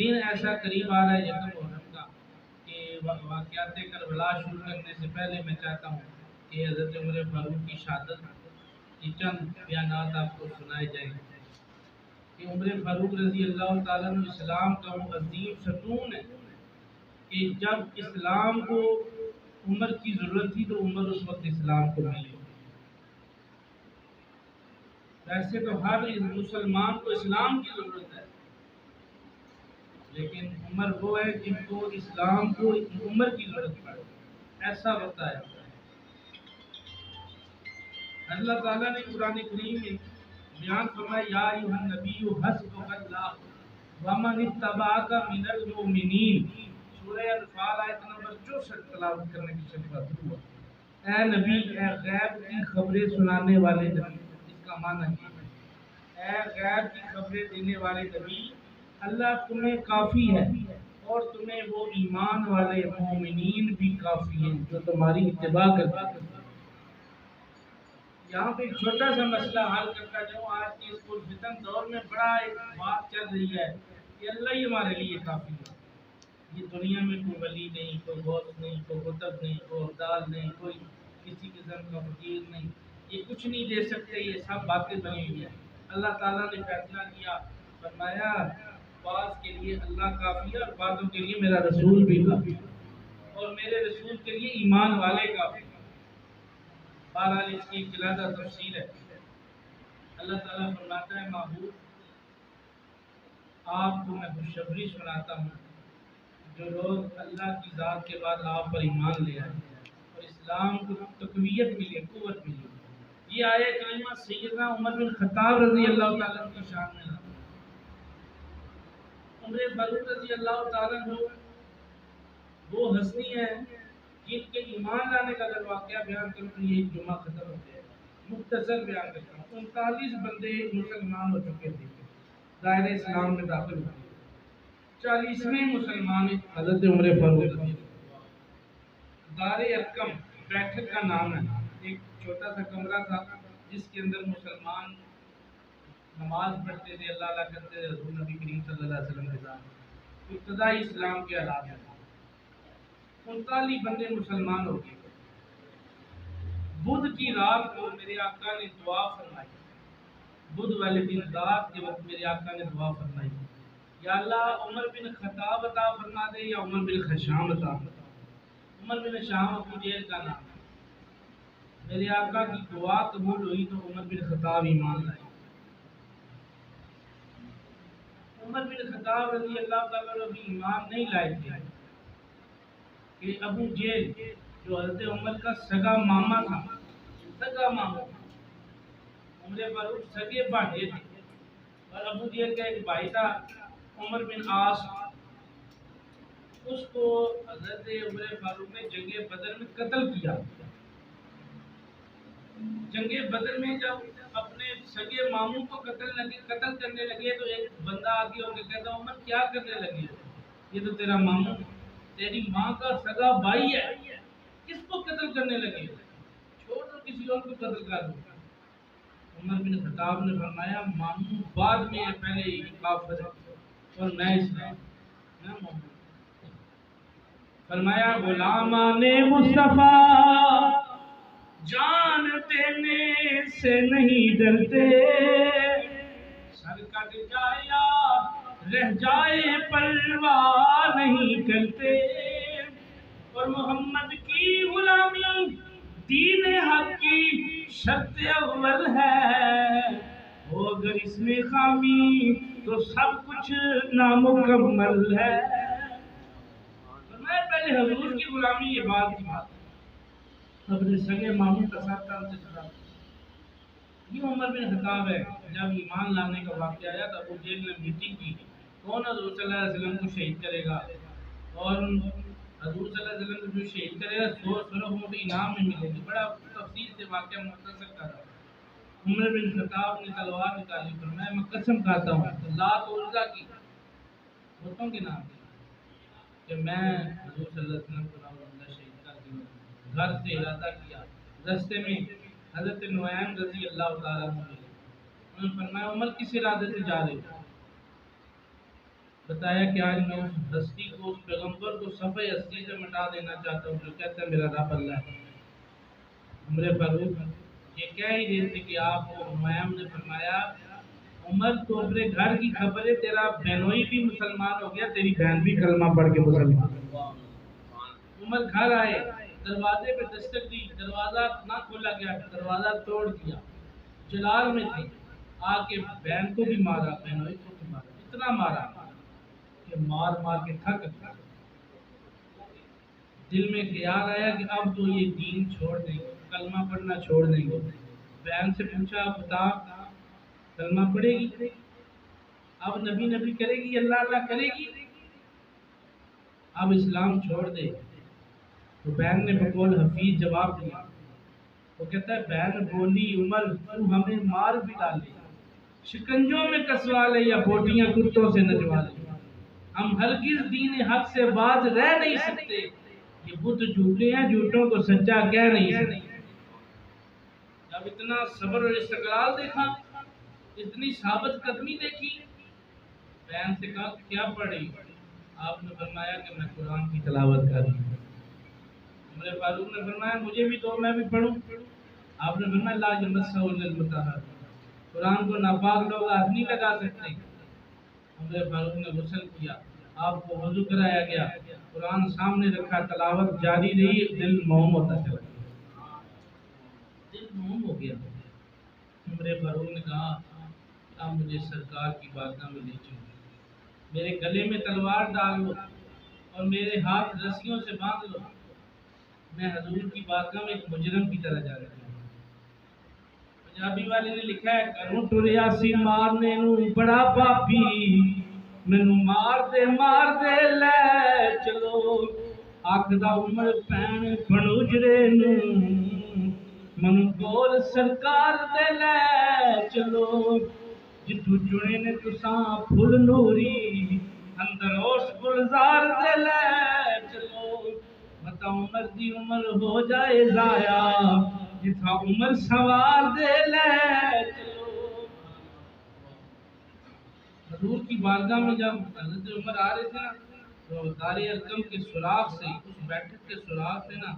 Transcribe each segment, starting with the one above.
دن ایسا قریب آ رہا ہے یکم محرم کا کہ واقعات کربلا شروع کرنے سے پہلے میں چاہتا ہوں کہ حضرت عمر فاروق کی شہادت کی چند بیانات آپ کو سنائے جائیں کہ عمر فاروق رضی اللہ تعالیٰ عنہ اسلام کا وہ عظیم ستون ہے کہ جب اسلام کو عمر کی ضرورت تھی تو عمر اس وقت اسلام کو ملی۔ ویسے تو ہر مسلمان کو اسلام کی ضرورت ہے، لیکن عمر وہ ہے جن کو اسلام کو عمر کی ضرورت پڑے، ایسا ہوتا ہے۔ اللہ تعالیٰ نے قرآن کریم میں بیان فرمایا یا ایھا النبی حسبک اللہ ومن اتبعک من المؤمنین، سورہ انفال آیت نمبر 64 تلاوت کرنے کی شفاعت ہوا۔ اے نبی، اے غیب کی خبریں سنانے والے نبی، اس کا معنی ہے اے غیب کی خبریں دینے والے نبی، اللہ تمہیں کافی ہے اور تمہیں وہ ایمان والے مومنین بھی کافی ہیں جو تمہاری اتباع کرتے ہیں۔ یہاں پہ ایک چھوٹا سا مسئلہ حل کرتا جاؤں۔ آج کے اس پرفتن دور میں بڑا ایک بات چل رہی ہے کہ اللہ ہی ہمارے لیے کافی ہے، یہ دنیا میں کوئی ولی نہیں، کوئی غوث نہیں، کوئی قطب نہیں، کوئی ابدال نہیں، کوئی کسی قسم کا فقیر نہیں، یہ کچھ نہیں دے سکتے، یہ سب باتیں بنی ہوئی ہیں۔ اللہ تعالیٰ نے فیصلہ کیا، فرمایا بعض کے لیے اللہ کافی ہے اور بعضوں کے لیے میرا رسول بھی کافی ہے، اور میرے رسول کے لیے ایمان والے کافی ہیں۔ بہرحال اس کی ایک علیحدہ تفصیل ہے۔ اللہ تعالیٰ فرماتا ہے محبوب آپ کو میں خوشخبری سناتا ہوں، جو لوگ اللہ کی ذات کے بعد آپ پر ایمان لے آئے اور اسلام کو تقویت ملی، قوت ملی۔ یہ آیہ کریمہ سیدنا عمر بن خطاب رضی اللہ تعالیٰ عنہ کی شان میں ہے۔ عمر فاروق رضی اللہ تعالیٰ عنہ وہ ہستی ہیں جن کے ایمان لانے کا اگر واقعہ بیان کروں تو یہ جمعہ ختم ہو جائے، مختصر بیان کرتا ہوں۔ 39 بندے مسلمان ہو چکے تھے، دائرہ اسلام میں داخل ہوئے، 40ویں مسلمان حضرت عمر فاروق رضی اللہ۔ دار ارقم بیٹھک کا نام ہے، ایک چھوٹا سا کمرہ تھا جس کے اندر مسلمان نماز پڑھتے تھے، اللہ اللہ کرتے تھے، حضور نبی کریم صلی اللہ علیہ وسلم کے ساتھ ابتدائی اسلام کے حالات میں 39 بندے مسلمان ہو گئے۔ بدھ کی رات کو میرے آقا نے دعا فرمائی، بدھ والے دن رات کے وقت میرے آقا نے دعا فرمائی، یا اللہ عمر بن خطاب عطا فرما دے یا عمر بن خشام عطا فرما دے۔ عمر بن خشام ابو جہل کا نام ہے۔ میرے آقا کی دعا قبول ہوئی تو عمر بن خطاب ایمان لائے۔ عمر بن خطاب رضی اللہ تعالیٰ عنہ ایمان نہیں لائے تھے کہ ابو جہل جو حضرت عمر کا سگا ماما تھا، سگا ماما، عمر فاروق سگے بھانجے تھے، اور ابو جہل کا ایک بھائی تھا عمر بن عاص، اس کو حضرت عمر فاروق نے جنگ بدر میں قتل کیا۔ جنگ بدر میں جب اپنے سگے ماموں کو قتل کرنے لگے تو ایک بندہ آگے ہو کے کہتا عمر کیا کرنے لگے، یہ تو تیرا ماموں تیری ماں کا سگا بھائی ہے، کس کو قتل کرنے لگے، چھوڑ دو کسی اور کو قتل کر دو۔ عمر بن خطاب نے فرمایا ماموں بعد میں ہے، پہلے ہی کافر ہے اور میں اسلام میں مومن۔ فرمایا غلامان مصطفیٰ جان دینے سے نہیں ڈرتے، سر کٹ جائے یا رہ جائے پرواہ نہیں کرتے، اور محمد کی غلامی دین حق کی شرط اول ہے، وہ اگر اس میں خامی تو سب کچھ نامکمل ہے۔ میں پہلے حضور کی غلامی یہ بات کی بات اپنے سگے ماموں کا ساتھ کام سے چھڑا۔ یہ عمر بن خطاب ہے۔ جب ایمان لانے کا واقعہ آیا تو ابو جہل نے میٹنگ کی کون حضور صلی اللہ علیہ وسلم کو شہید کرے گا، اور حضور صلی اللہ علیہ وسلم کو جو شہید کرے گا 100 اونٹ انعام میں ملے گی۔ بڑا تفصیل سے واقعہ مختصر کر رہا ہوں۔ عمر بن خطاب نے تلوار نکالی، فرمایا میں قسم کھاتا ہوں لات و عزا کی بتوں کے نام کہ میں حضور صلی اللہ علیہ وسلم کو نعوذ شہید کر دوں۔ گھر سے ارادہ کیا، رستے میں حضرت نعیم رضی اللہ تعالیٰ عنہ ملے، انہوں نے فرمایا عمر کس ارادے سے جا رہے ہو؟ بتایا کہ آج میں اس ہستی کو، اس پیغمبر کو صفحہ ہستی سے مٹا دینا چاہتا ہوں جو کہتا ہے میرا رب اللہ ہے۔ عمر فاروق یہ کہہ ہی رہے تھے کہ آپ کو ہمایوں نے فرمایا عمر تو اپنے گھر کی خبر ہے، تیرا بہنوئی بھی مسلمان ہو گیا، تیری بہن بھی کلمہ پڑھ کے مسلمان ہو گیا۔ عمر گھر آئے، دروازے پہ دستک دی، دروازہ نہ کھولا گیا، دروازہ توڑ دیا، جلال میں تھے، آ کے بہن کو بھی مارا، بہنوئی کو بھی مارا، اتنا مارا کہ مار مار کے تھک گیا۔ دل میں خیال آیا کہ اب تو یہ دین چھوڑ دیں گے، کلمہ پڑھنا چھوڑ دیں گے۔ بہن سے پوچھا بتا کلمہ پڑھے گی، اب نبی نبی کرے گی، اللہ اللہ کرے گی، اب اسلام چھوڑ دے؟ تو بہن نے بقول حفیظ جواب دیا، وہ کہتا ہے بہن بولی عمر تو ہمیں مار بھی ڈالے، شکنجوں میں کسوا لے یا بوٹیاں کتوں سے نچوا لے، ہم ہرگز دین حق سے باز رہ نہیں سکتے، یہ بت جھوٹے ہیں، جھوٹوں کو سچا کہہ نہیں سکتے۔ جب اتنا صبر اور استقلال دیکھا، اتنی ثابت قدمی دیکھی، بہن سے کہا کیا پڑھی؟ آپ نے فرمایا کہ میں قرآن کی تلاوت کر رہی ہوں۔ عمر فاروق نے فرمایا مجھے بھی دو، میں بھی پڑھوں۔ آپ نے فرمایا لا یمسہ الا المطہر، قرآن کو ناپاک لوگ ہاتھ نہیں لگا سکتے۔ عمر فاروق نے غسل کیا، آپ کو وضو کرایا گیا، قرآن سامنے رکھا، تلاوت جاری رہی، دل موم ہوتا چلا گیا، دل موم ہو گیا۔ عمر فاروق نے کہا اب مجھے سرکار کی بارگاہ میں لے چلو، میرے گلے میں تلوار ڈال لو اور میرے ہاتھ رسیوں سے باندھ لو، میں حضور کی بارگاہ میں ایک مجرم کی طرح جا رہا ہوں۔ پنجابی والے نے لکھا ہے کروں ٹریا سی مارنے نو بڑا پاپی، مینو مار دے لے چلو، آکھدا عمر پین بنوجرے نو منو کول سرکار دے لے چلو، جتو چنے نے تساں پھل نوری اندر اس گلزار دے لے چلو، متا عمر دی عمر ہو جائے ضائع جتھا عمر سوار دے لے چلو۔ حضور کی بارگاہ میں جب حضرت عمر آ رہے تھے نا تو دار ارقم کے سوراخ سے، اس بیٹھک کے سوراخ سے نا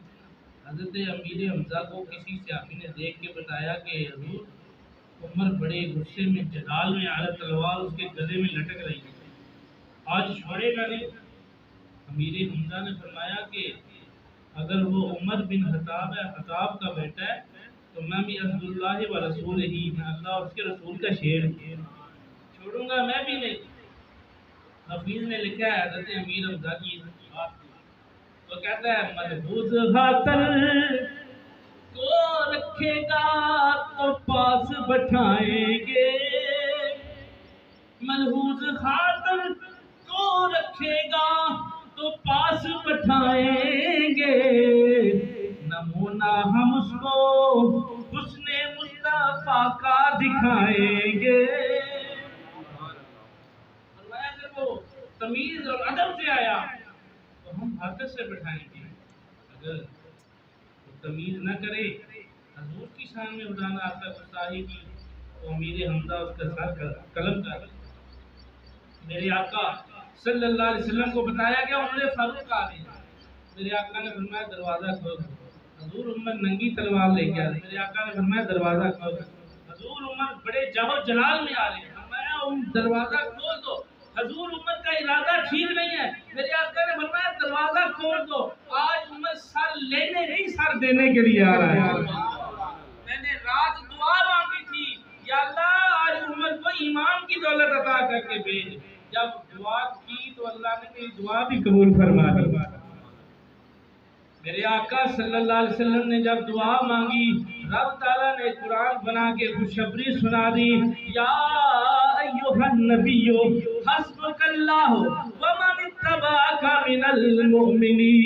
حضرت امیر حمزہ کو کسی صحابی نے دیکھ کے بتایا کہ حضور عمر بڑے غصے میں جلال میں اعلیٰ تلوار اس کے گلے میں لٹک رہی ہے، آج چھوڑے گا نہیں۔ امیر حمزہ نے فرمایا کہ اگر وہ عمر بن خطاب ہے، خطاب کا بیٹا ہے، تو میں بھی عبد اللہ و رسول ہی، میں اللہ اور اس کے رسول کا شیر چھوڑوں گا میں بھی نہیں۔ حفیظ نے لکھا ہے حضرت امیر حمزہ کی بات، وہ کہتا ہے ملحوظ خاطر کو رکھے گا تو پاس بٹھائیں گے، ملحوظ خاطر کو رکھے گا تو پاس بٹھائیں گے، نمونہ ہم اس کو حسن مصطفیٰ کا دکھائیں گے۔ فرمایا اگر وہ تمیز اور ادب سے آیا تو ہم حق سے بٹھائیں گے، اگر وہ تمیز نہ کرے، حضور کی شان میں اٹھانا آتا گستاخی کی، تو امیر حمزہ اس کا سر قلم کر۔ میرے آقا صلی اللہ علیہ وسلم کو بتایا گیا عمر فاروق آ رہے ہیں، میرے آقا نے فرمایا دروازہ کھول دو، حضور عمر ننگی تلوار لے کے آ رہے ہیں، میرے آقا نے فرمایا دروازہ کھول دو، حضور عمر بڑے جاہ و جلال میں آ رہے ہیں، فرمایا دروازہ کھول دو، حضور عمر کا ارادہ ٹھیک نہیں ہے، میرے آقا نے فرمایا دروازہ کھول دو، آج عمر سر لینے نہیں سر دینے کے لیے آ رہا ہے۔ میں نے رات دعا مانگی تھی یا اللہ آج عمر کو ایمان کی دولت عطا کر کے بھیج، جب دعا کی تو اللہ نے میری دعا بھی قبول فرما دی۔ میرے آقا صلی اللہ علیہ وسلم نے جب دعا مانگی، رب تعالیٰ نے قرآن بنا کے خوشخبری سنا دی، یا ایھا النبی حسبک اللہ ومن اتبعک من المؤمنین۔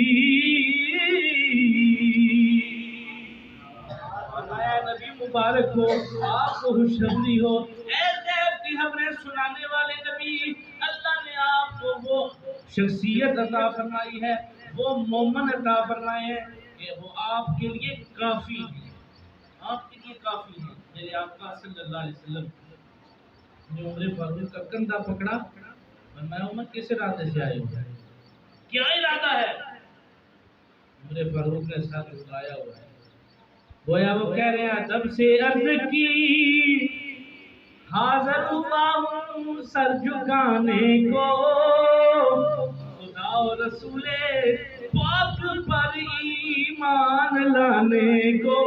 فرمایا نبی مبارک ہو، آپ کو خوشخبری ہو، اے غیب کی خبریں سنانے والے نبی، اللہ نے آپ کو وہ شخصیت عطا فرمائی ہے، وہ مومن عطا فرمائے ہیں کہ وہ آپ کے لیے کافی ہے، آپ کے لیے کافی ہے۔ میرے آقا صلی اللہ علیہ وسلم نے عمر فاروق کا کندھا پکڑا فرمایا عمر کس ارادے سے آئے ہو، کیا ارادہ ہے؟ عمر فاروق نے سر جھکایا ہوا ہے، گویا وہ کہہ رہے ہیں ادب سے عرض کی حاضر ہوا ہوں سر جھکانے کو، خدا و رسول پاک پر ایمان لانے کو۔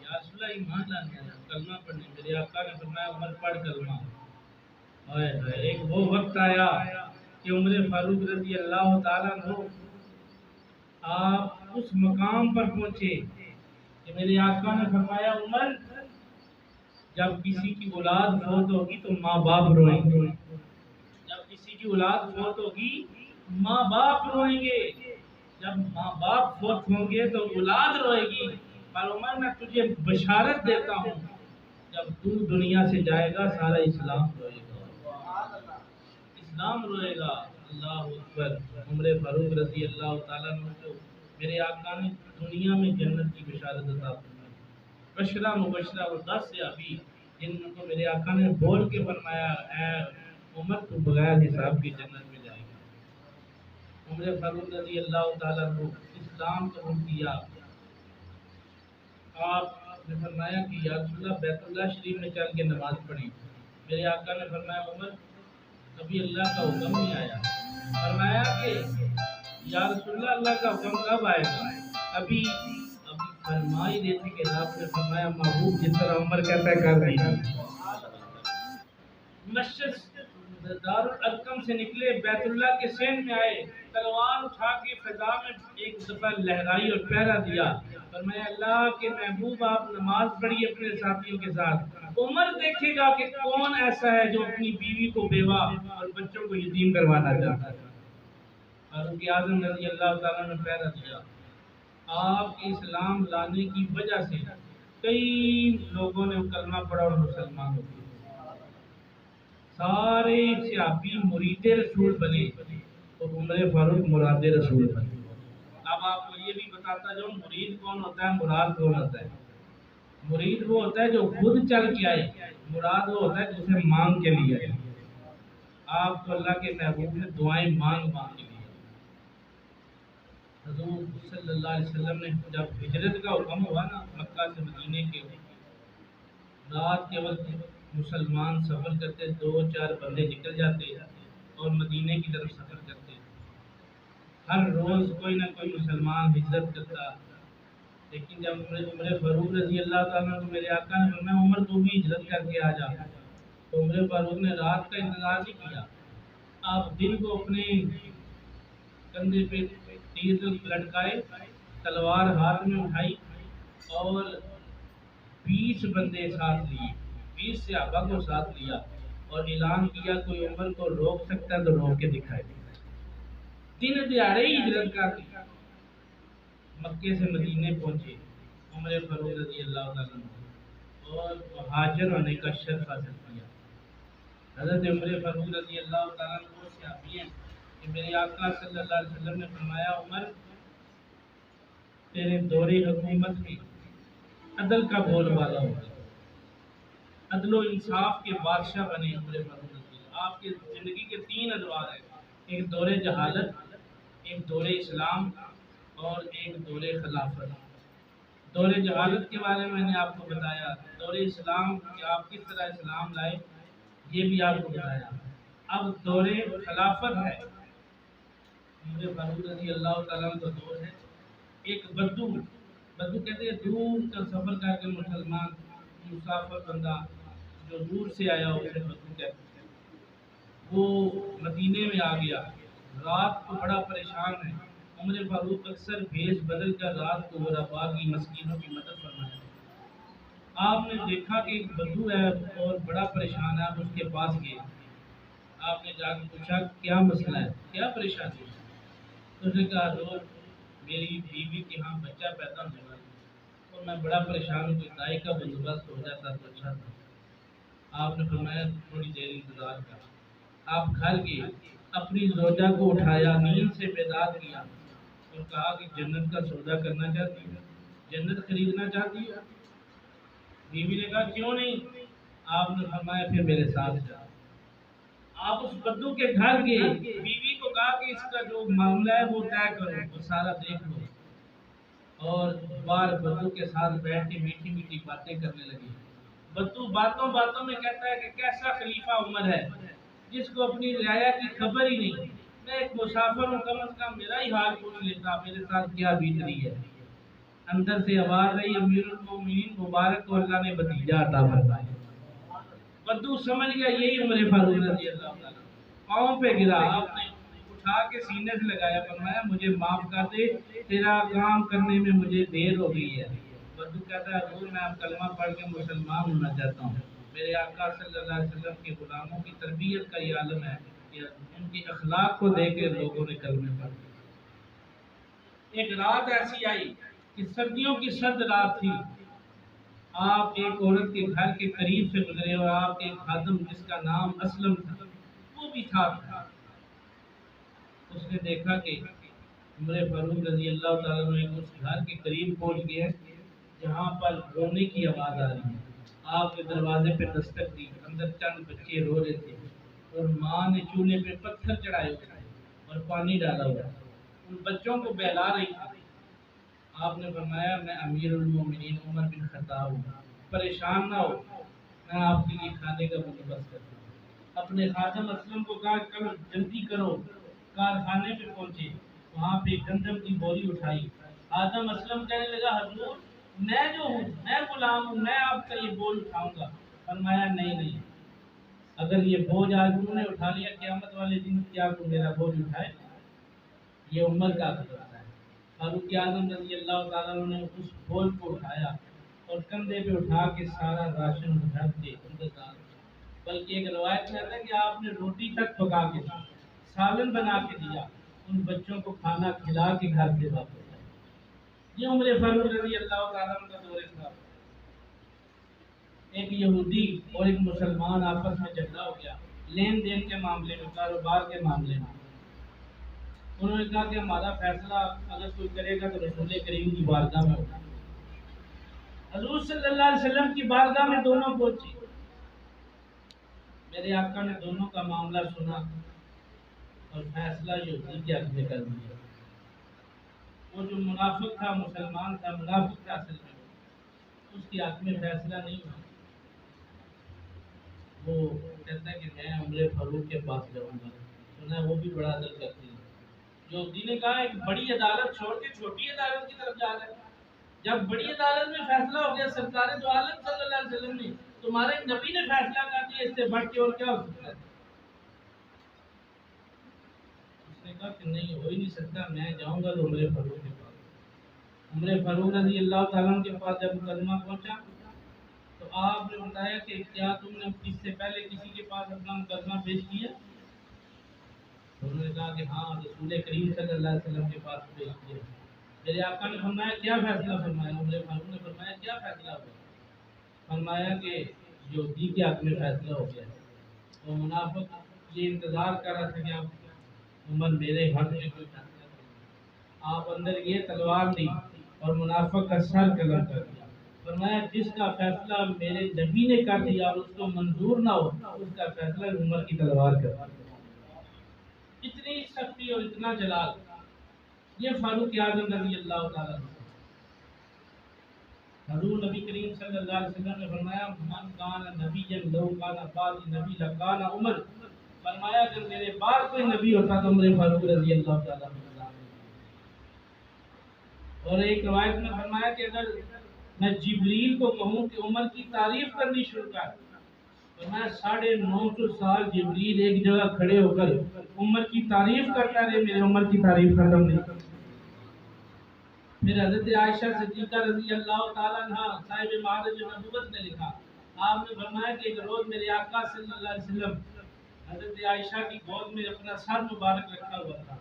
یا رسول اللہ ایمان لانے کو، کلمہ پڑھنے، میرے آقا نے فرمایا عمر پڑھ کلمہ۔ ایک وہ وقت آیا کہ عمر فاروق رضی اللہ تعالیٰ عنہ آپ اس مقام پر پہنچے کہ میرے آقا نے فرمایا عمر جب کسی کی اولاد فوت ہوگی تو ماں باپ روئیں گے، جب کسی کی اولاد فوت ہوگی ماں باپ روئیں گے، جب ماں باپ فوت ہوں گے تو اولاد روئے گی، پر عمر میں تجھے بشارت دیتا ہوں جب تو دنیا سے جائے گا سارا اسلام روئے گا، اسلام روئے گا۔ اللہ اکبر۔ عمر فاروق رضی اللہ تعالیٰ عنہ کو میرے آقا نے دنیا میں جنت کی بشارت عطا فرمائی، بشرا مبشرہ وہ 10 صحابی جن کو میرے آقا نے بول کے فرمایا اے عمر تو بغیر حساب کی جنت میں جائے گا۔ عمر فاروق رضی اللہ تعالیٰ عنہ اسلام قبول کیا، آپ نے فرمایا کہ یا رسول اللہ بیت اللہ شریف میں چل کے نماز پڑھی، میرے آقا نے فرمایا عمر ابھی اللہ کا حکم نہیں آیا، فرمایا کہ یا رسول اللہ اللہ کا حکم کب آئے گا؟ ابھی فرما ہی دیتے کہ آپ نے فرمایا محبوب جس طرح عمر کہتا ہے کر دیا۔ مسجد دارالارقم سے نکلے، بیت اللہ کے سین میں آئے، تلوار اٹھا کے فضا میں ایک دفعہ لہرائی اور پہرا دیا، فرمایا اللہ کے محبوب آپ نماز پڑھی اپنے ساتھیوں کے ساتھ، عمر دیکھے گا کہ کون ایسا ہے جو اپنی بیوی کو بیوہ اور بچوں کو یتیم کروانا چاہتا ہے۔ فاروق اعظم رضی اللہ تعالیٰ نے پہرا دیا۔ آپ کے اسلام لانے کی وجہ سے کئی لوگوں نے کلمہ پڑھا اور مسلمان ہو گئے، سارے صحابی مرید رسول بنے اور عمر فاروق مراد رسول بنے۔ اب آپ کو یہ بھی بتاتا جاؤں مرید کون ہوتا ہے، مراد کون ہوتا ہے۔ مرید وہ ہوتا ہے جو خود چل کے آئے، مراد وہ ہوتا ہے جو اسے مانگ کے لیے آئے۔ آپ کو اللہ کے محبوب نے دعائیں مانگ کے لیے، حضور صلی اللہ علیہ وسلم نے جب ہجرت کا حکم ہوا نا مکہ سے مدینے کے، رات کے وقت مسلمان سفر کرتے، 2-4 بندے نکل جاتے اور مدینے کی طرف سفر کرتے، ہر روز کوئی نہ کوئی مسلمان ہجرت کرتا، لیکن جب عمر فاروق رضی اللہ تعالیٰ کو میرے آقا نے فرمایا عمر تو بھی ہجرت کر کے آ جا، تو عمر فاروق نے رات کا انتظار نہیں کیا، آپ دن کو اپنے کندھے پہ تیر لٹکائے، تلوار ہاتھ میں اٹھائی اور 20 بندے ساتھ لیے، 20 صحابہ کو ساتھ لیا اور اعلان کیا کوئی عمر کو روک سکتا ہے تو روک کے دکھائے۔ دن دیہڑے ہی ہجرت کر دی، مکے سے مدینے پہنچے عمر فاروق رضی اللہ تعالیٰ عنہ اور مہاجر ہونے کا شرف حاصل کیا۔ حضرت عمر فاروق رضی اللہ تعالیٰ عنہ وہ صحابی ہیں کہ میرے آقا صلی اللہ علیہ وسلم نے فرمایا عمر تیرے دور حکومت میں عدل کا بول بالا ہوگا، عدل و انصاف کے بادشاہ بنے عمر فاروق رضی اللہ۔ آپ کی زندگی کے 3 ادوار ہیں، ایک دور جہالت، ایک دور اسلام اور ایک دور خلافت۔ دور جہالت کے بارے میں نے آپ کو بتایا، دور اسلام کہ آپ کس طرح اسلام لائے یہ بھی آپ کو بتایا، اب دور خلافت ہے، عمر فاروق رضی اللہ تعالیٰ کا دور ہے۔ ایک بدو کہتے ہیں دور کا سفر کر کے مسلمان مسافر بندہ جو دور سے آیا اسے بدو کہتے ہیں، وہ مدینے میں آ گیا، رات کو بڑا پریشان ہے، عمر فاروق اکثر بھیس بدل کر رات کو غربا کی مسکینوں کی مدد فرمایا۔ آپ نے دیکھا کہ ایک بدو ہے اور بڑا پریشان ہے، آپ اس کے پاس گئے، آپ نے جا کے پوچھا کیا مسئلہ ہے، کیا پریشانی ہے؟ تو اس نے کہا حضور میری بیوی کے ہاں بچہ پیدا ہونے والا ہے اور میں بڑا پریشان ہوں، کوئی دائی کا بندوبست ہو جاتا تو اچھا تھا۔ آپ نے فرمایا تھوڑی دیر انتظار کر، آپ گھر گئے، اپنی زوجہ کو اٹھایا، نیند سے بیدار کیا اور کہا کہ جنت کا سودا کرنا چاہتی ہوں، جنت خریدنا چاہتی ہوں؟ بیوی نے کہا کیوں نہیں؟ آپ نے فرمایا پھر میرے ساتھ جا، آپ اس بدو کے گھر گئے، بیوی کو کہا کہ اس کا جو معاملہ ہے وہ طے کرو، وہ سارا دیکھ لو، اور بار بدو کے ساتھ بیٹھ کے میٹھی میٹھی باتیں کرنے لگی۔ بدو باتوں باتوں میں کہتا ہے کہ کیسا خلیفہ عمر ہے جس کو اپنی رعایا کی خبر ہی نہیں، میں ایک مسافر ہوں، کم از کم میرا ہی حال پوچھ لیتا میرے ساتھ کیا بیت رہی ہے۔ اندر سے آواز رہی، امیر المومنین مبارک کو اللہ نے بھتیجا عطا فرمایا۔ بدو سمجھ گیا یہی عمر فاروق رضی اللہ تعالیٰ، پاؤں پہ گرا، آپ نے اٹھا کے سینے سے لگایا، فرمایا مجھے معاف کر دے، تیرا کام کرنے میں مجھے دیر ہو گئی ہے۔ بدو کہتا ہے حضور میں اب کلمہ پڑھ کے مسلمان ہونا چاہتا ہوں۔ میرے آقا صلی اللہ علیہ وسلم کے غلاموں کی تربیت کا یہ عالم ہے کہ ان کی اخلاق کو دیکھ کے لوگوں نے کلمے پڑھ دیے۔ ایک رات ایسی آئی کہ سردیوں کی سرد رات تھی، آپ ایک عورت کے گھر کے قریب سے گزرے اور آپ کے خادم جس کا نام اسلم تھا وہ بھی تھا۔ اس نے دیکھا کہ عمر فاروق رضی اللہ تعالیٰ عنہ اس گھر کے قریب پہنچ گئے جہاں پر رونے کی آواز آ رہی ہے۔ آپ کے دروازے پہ دستک دی، اندر چند بچے رو رہے تھے اور ماں نے چولہے پہ پتھر چڑھائے ہوئے تھے اور پانی ڈالا ہوا، ان بچوں کو بہلا رہی تھی۔ آپ نے فرمایا میں امیر المومنین عمر بن خطاب ہوں، پریشان نہ ہو، میں آپ کے لیے کھانے کا بندوبست کرتا ہوں۔ اپنے خادم اسلم کو کہا کل جلدی کرو، کارخانے پہ پہنچے، وہاں پہ گندم کی بوری اٹھائی۔ خادم اسلم کہنے لگا حضور میں جو ہوں، میں غلام ہوں، میں آپ کا یہ بول اٹھاؤں گا۔ فرمایا نہیں نہیں، اگر یہ بوجھ آج انہوں نے اٹھا لیا، قیامت والے دن کیا کوئی میرا بوجھ اٹھائے؟ یہ عمر کا حق ہے۔ فاروق اعظم رضی اللہ تعالیٰ عنہ نے اس بوجھ کو اٹھایا اور کندھے پہ اٹھا کے سارا راشن گھر کے اندر ڈال دیا۔ بلکہ ایک روایت میں آتا ہے کہ آپ نے روٹی تک پکا کے دی، سالن بنا کے دیا، ان بچوں کو کھانا کھلا کے گھر سے واپس آئے۔ یہ عمر فاروق رضی اللہ تعالیٰ عنہ کا دور تھا۔ ایک یہودی اور ایک مسلمان آپس میں جھگڑا ہو گیا، لین دین کے معاملے میں، کاروبار کے معاملے میں۔ انہوں نے کہا کہ ہمارا فیصلہ اگر کوئی کرے گا تو رسول کریم کی بارگاہ میں ہوگا۔ حضور صلی اللہ علیہ وسلم کی بارگاہ میں دونوں پہنچے، میرے آقا نے دونوں کا معاملہ سنا اور فیصلہ یہودی کے حق میں کر دیا۔ وہ جو منافق تھا، مسلمان تھا، منافق تھا اصل میں، اس کے حق میں فیصلہ نہیں ہوا۔ وہ کہتا ہے کہ میں عمر فاروق کے پاس جاؤں گا، سنا ہے وہ بھی بڑا عدل کرتے ہیں۔ یہودی نے کہا ایک بڑی عدالت چھوڑ کے چھوٹی عدالت کی طرف جا رہا ہے، جب بڑی عدالت میں فیصلہ ہو گیا سرکار دو عالم صلی اللہ علیہ وسلم نے، تمہارے نبی نے فیصلہ کر دیا، اس سے بڑھ کے اور کیا ہو سکتا ہے؟ اس نے کہا کہ نہیں ہو ہی نہیں سکتا، میں جاؤں گا تو عمر فاروق کے پاس۔ عمر فاروق رضی اللہ تعالیٰ کے پاس جب مقدمہ پہنچا تو آپ نے بتایا کہ کیا تم نے اس سے پہلے کسی کے پاس اپنا مقدمہ پیش کیا؟ انہوں نے کہا کہ ہاں رسول کریم صلی اللہ علیہ وسلم کے پاس پیش کیا۔ میرے آقا نے فرمایا کیا فیصلہ فرمایا؟ عمر فاروق نے فرمایا کیا فیصلہ ہوا؟ فرمایا کہ یہودی کے حق میں فیصلہ ہو گیا۔ وہ منافق یہ انتظار کر رہا تھا کہ آپ عمر میرے حق میں کوئی فیصلہ کریں۔ آپ اندر یہ تلوار دی اور منافق کا سر قلم کر دیا۔ فرمایا جس کا فیصلہ میرے نبی نے کر دیا اور اس کو منظور نہ ہو، اس کا فیصلہ عمر کی تلوار کر دیا۔ اتنی سختی اور اتنا جلال، یہ فاروق اعظم رضی اللہ تعالیٰ عنہ۔ حضور نبی کریم صلی اللہ علیہ وسلم نے فرمایا من کان نبی لو کان بعد نبی لکان عمر، فرمایا اگر میرے بعد کوئی نبی ہوتا تو عمر فاروق رضی اللہ تعالیٰ عنہ۔ اور ایک روایت میں فرمایا کہ اگر میں جبریل کو کہوں کہ عمر کی تعریف کرنی شروع کر، تو میں 950 سال جبریل ایک جگہ کھڑے ہو کر عمر کی تعریف کرتا رہے، میرے عمر کی تعریف ختم نہیں۔ پھر حضرت عائشہ صدیقہ رضی اللہ تعالیٰ عنہ صاحب معرج نبوت نے لکھا، آپ نے فرمایا کہ ایک روز میرے آقا صلی اللہ علیہ وسلم حضرت عائشہ کی گود میں اپنا سر مبارک رکھا ہوا تھا۔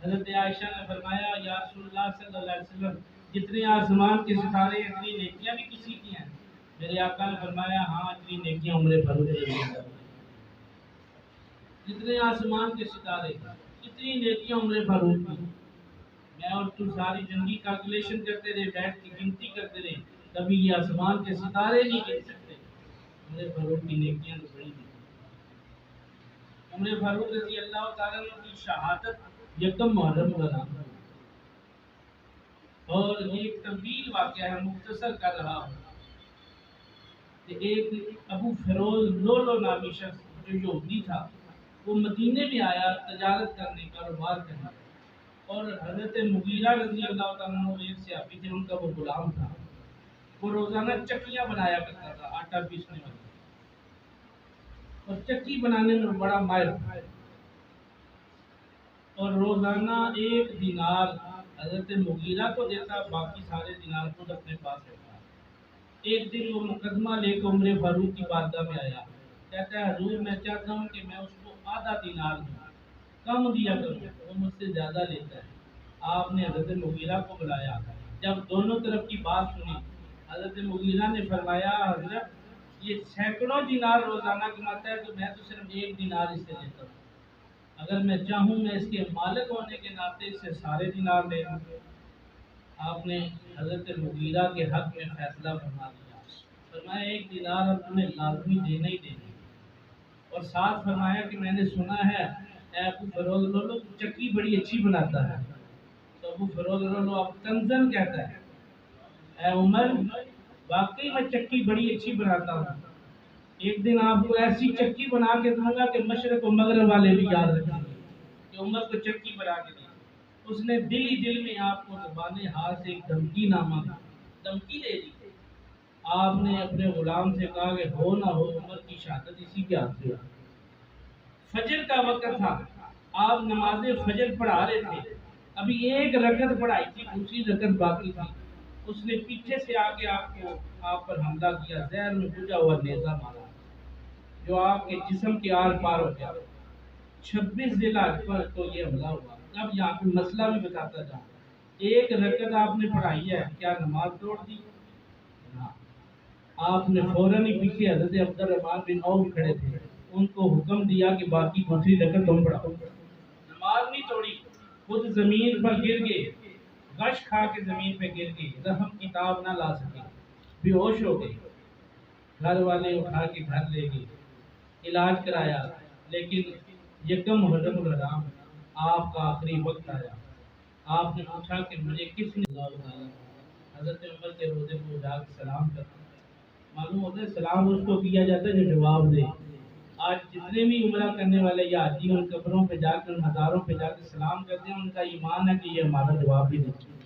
حضرت عائشہ نے فرمایا یا رسول اللہ صلی اللہ علیہ وسلم جتنے آسمان کے ستارے اتنی نیکیاں بھی کسی کی ہیں؟ میرے آقا نے فرمایا ہاں اتنی نیکیاں عمر فاروق رضی اللہ عنہ۔ جتنے آسمان کے ستارے اتنی نیکیاں عمر فاروق کی۔ میں اور تو ساری زندگی کیلکولیشن کرتے رہے، بیٹھ کے گنتی کرتے رہے، کبھی یہ آسمان کے ستارے نہیں گن سکتے۔ عمر فاروق کی نیکیاں تو بڑی تھی۔ عمر فاروق رضی اللہ تعالیٰ عنہ کی شہادت یکم محرم کا نام ہے، اور یہ ایک طویل واقعہ ہے، مختصر کر رہا ہوں کہ ایک ابو فیروز لولو نامی شخص جو یہودی تھا، وہ مدینے میں آیا تجارت کرنے، کاروبار کرنے، اور حضرت مغیرہ رضی اللہ تعالیٰ عنہ ایک صحابی تھے، ان کا وہ غلام تھا۔ وہ روزانہ چکیاں بنایا کرتا تھا، آٹا پیسنے والی، اور چکی بنانے میں بڑا ماہر تھا، اور روزانہ 1 دینار حضرت مغیرہ کو دیتا، باقی سارے دینار خود اپنے پاس رکھتا۔ ایک دن وہ مقدمہ لے کے عمر فاروق کی بارگاہ میں آیا، کہتا ہے حضور میں چاہتا ہوں کہ میں اس کو آدھا دینار دوں، کم دیا کروں، وہ مجھ سے زیادہ لیتا ہے۔ آپ نے حضرت مغیرہ کو بلایا، جب دونوں طرف کی بات سنی، حضرت مغیرہ نے فرمایا حضرت یہ سینکڑوں دینار روزانہ کماتا ہے، تو میں تو صرف 1 دینار اس سے لیتا ہوں، اگر میں چاہوں میں اس کے مالک ہونے کے ناطے اس سے سارے دینار لے لوں۔ آپ نے حضرت مغیرہ کے حق میں فیصلہ فرما دیا، فرمایا 1 دینار اب تمہیں لازمی دینا ہی دینا، اور ساتھ فرمایا کہ میں نے سنا ہے اے ابو فیروز لولو چکی بڑی اچھی بناتا ہے۔ تو ابو فیروز لولو اب تنزن کہتا ہے اے عمر واقعی میں چکی بڑی اچھی بناتا ہوں، ایک دن آپ کو ایسی چکی بنا کے دوں گا کہ مشرق و مغرب والے بھی یاد رکھیں گے کہ عمر کو چکی بنا کے دی۔ اس نے دل ہی دل میں آپ کو زبان حال سے ایک دھمکی نامہ دھمکی دے دی۔ آپ نے اپنے غلام سے کہا کہ ہو نہ ہو عمر کی شہادت اسی کے ہاتھ سے۔ فجر کا وقت تھا، آپ نماز فجر پڑھا رہے تھے، ابھی 1 رکعت پڑھائی تھی، دوسری رکعت باقی تھی۔ اس نے پیچھے سے آ کے آپ پر حملہ کیا، زہر میں بجھا ہوا نیزہ مارا جو آپ کے جسم کے آر پار ہو گیا۔ 26 ذی الحجہ پر تو یہ حملہ ہوا۔ اب یہاں پہ مسئلہ بھی بتاتا جاؤں، 1 رکعت آپ نے پڑھائی ہے، کیا نماز توڑ دی؟ ہاں۔ آپ نے فوراً ہی پیچھے حضرت عبد الرحمن بن عوف کھڑے تھے، ان کو حکم دیا کہ باقی دوسری رکعت تم پڑھاؤ۔ نماز نہیں توڑی، خود زمین پر گر گئے، غش کھا کے زمین پہ گر گئے، زخم کی تاب نہ لا سکے، بے ہوش ہو گئے۔ گھر والے اٹھا کے گھر لے گئے، علاج کرایا، لیکن یکم محرم الحرام آپ کا آخری وقت آیا۔ آپ نے پوچھا کہ مجھے کس نے اللہ تعالیٰ حضرت عمر کے روزے کو اٹھا کے سلام کرتا، معلوم ہوتا ہے سلام اس کو کیا جاتا ہے جو جواب دے۔ آج جتنے بھی عمرہ کرنے والے یا حاجی ان قبروں پہ جا کر مزاروں پہ جا کے سلام کرتے ہیں، ان کا ایمان ہے کہ یہ ہمارا جواب بھی دیتے ہیں۔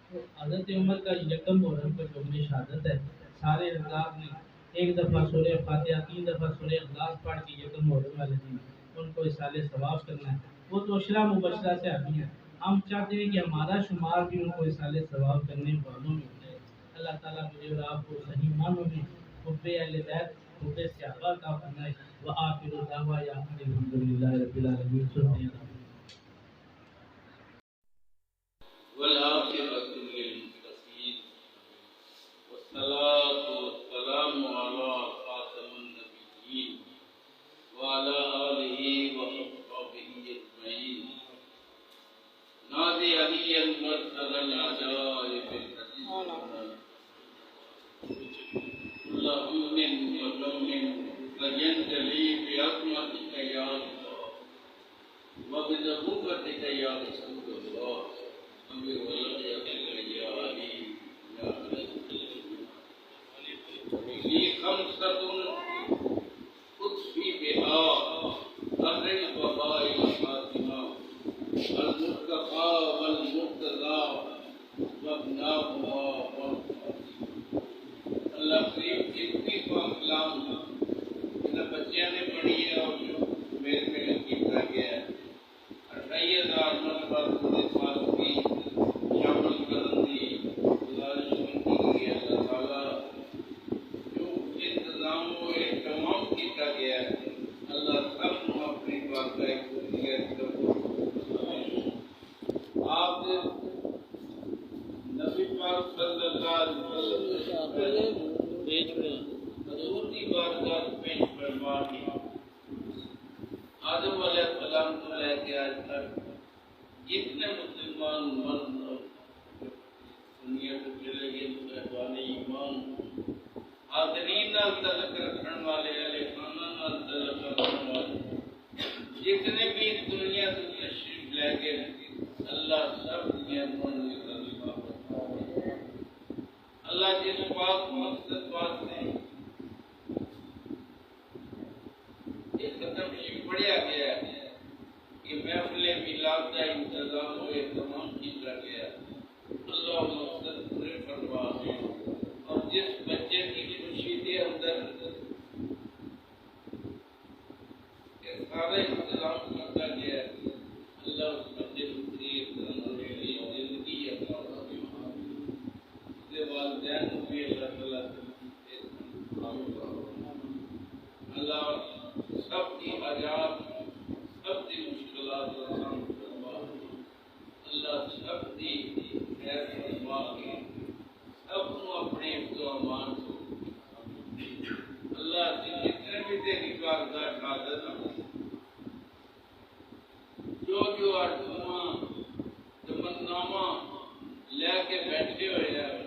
تو حضرت عمر کا یکم محرم پر یوم شہادت ہے، سارے حضرات نے 1 دفعہ سورہ فاتحہ 3 دفعہ سورہ اخلاص پڑھ کے یکم محرم والے دن ان کو اصالہ ثواب کرنا ہے۔ وہ تو عشرہ مبشرہ سے آدمی ہے، ہم چاہتے ہیں کہ ہمارا شمار بھی ان کو اصالہ ثواب کرنے والوں میں ہو جائے۔ اللہ تعالیٰ مجھے اور آپ کو صحیح معنوں میں حب اہل بیت حب صحابہ کا فرمائے۔ وآخر دعوانا الحمدللہ رب العالمین۔ والعاقبۃ للمتقین والصلاة والسلام علی خاتم النبیین وعلی آلہ وصحبہ اجمعین۔ نادی علی المرسل العجائب الحدیث كل هم وغم فينجلي بعظمتك يا الله وبنبوتك يا رسول الله وبولايتك يا علي يا لي خمسة أطفي بها أهل الوباء والفاطمة المصطفى والمرتضى وابناؤها اللہ کریم اتنی کو اقلام ان بچیاں نے پڑھی ہے اور جو میرے میں کیتا گیا ہے 28,000 مرتبہ پورے سال کی شامل کرن دی گزارش کی گئی ہے۔ اللہ تعالیٰ جو انتظام و اہتمام کیتا گیا ہے اللہ سب کو اپنی بارگاہ قدرت آپ نبی پاک صلی اللہ علیہ وسلم حضور کی بارگاہ پیش فرما دی۔ آدم علیہ السلام کو لے کے آج تک جتنے مسلمان مرد دنیا کو چلے گئے صاحبان ایمان حاضرین نال تعلق رکھنے والے اہل خانہ نال تعلق رکھنے والے جتنے بھی دنیا سے تشریف لے گئے اللہ سب نعمتوں کی طرف اللہ جس پاک مقصد واسطے یہ ختم شریف پڑھیا گیا ہے کہ محفل میلاد کا انتظام و اہتمام کیا گیا اللہ مقصد پورے فرما دے اور جس بچے کی خوشی کے اندر سارا انتظام کرتا گیا اللہ اس بچے کو ہونے کے لیے زندگی عطا فرمائے اس کے والدین کو بھی اللہ تعالیٰ اللہ سب کی حاجات سب کی مشکلات آسان فرما اللہ سب کی خیر فرما کے سب کو اپنے حفظ و امان کو اللہ سے جتنے بھی تیری کارگاہ حاضر ہیں جو آرزوواں تمناواں لے کے بیٹھے ہوئے ہیں